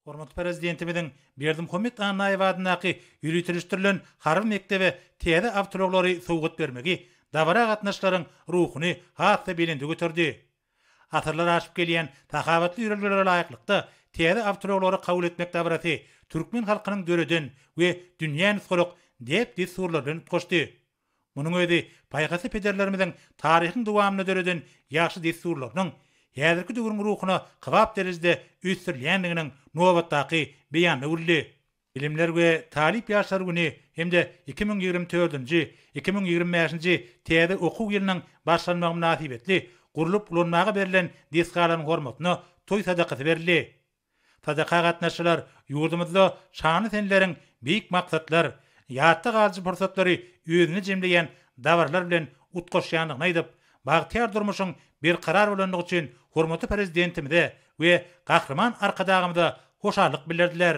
Hormatly prezidentimizin Berdimuhammed Anaýew adynaky ýürütilişdirilen harby mektebe täze awtologary sowgat bermegi dabara gatnaşlaryň ruhuny hatda belinde götürdi. Atyrlar aşyp gelýän takabatly ýürelgilere laýyklykda täze awtologary kabul etmek dabarasy türkmen halkynyň döreden we dünýäni soruk dep dissurlardan koşdy. Munyň özi paýgasy pederlerimiziň taryhyň dowamyny döreden ýaşy dissurlaryň häzirki döwrüň ruhuny kybap derizde üstürlýändiginiň nobatdaky beýany uldy. Bilimler we talip ýaşlar güni hemde 2024-nji 2025-nji täze okuw ýylynyň başlanmagy münasibetli gurulyp ulanmaga berilen disgalaryň hormatyna toý sadakasy berildi. Sadaka gatnaşylar ýurdumyzda şany senleriň beýik maksatlar, ýatda galyjy pursatlary özüne jemleýän dawarlar bilen utgaşýandygyny aýdyp, bagtyar durmuşyň bir karar bolandygy üçin hormatly prezidentimize we gahrman arkadagymyza hoşallyk bildirdiler.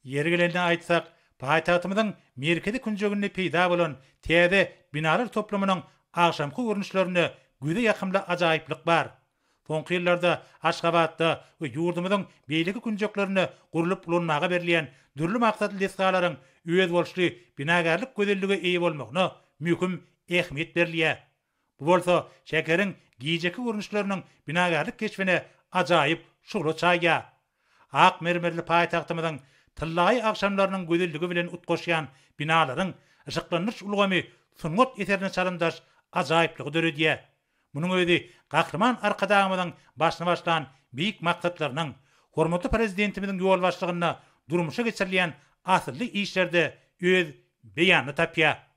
Yeri gelende aýtsak, paýtagtymyzyň merkezi künjeginde peýda bolan täze binalar toplamynyň agşamky görnüşlerini göze ýakymda ajaýyplyk bar. Soňky ýyllarda Aşgabatda we ýurdumyzyň beýleki künjeklerini gurulyp ulanmaga berilýän dürli maksatly desgalaryň öýez bolşly binagarlyk gözellige eýe bolmagyna möhüm ähmiýet berilýär. Bu bolsa şäkeriň giýjeki görnüşleriniň binagarlyk keşfine ajaýyp şuly çaýýar. Ak mermerli paýtagtymyzyň tyllaý akşamlarynyň gözelligi bilen utgaşýan binalaryň ışıklanýyş ulgamy sungat eserine çalyndaş ajaýyplygy döredýär. Munyň özi gahrman arkadagymyzyň başyna başlan beýik maksatlarynyň hormatly prezidentimiziň ýol başlygyna durmuşa geçirilýän asyrly işlerde öz beýany tapýar.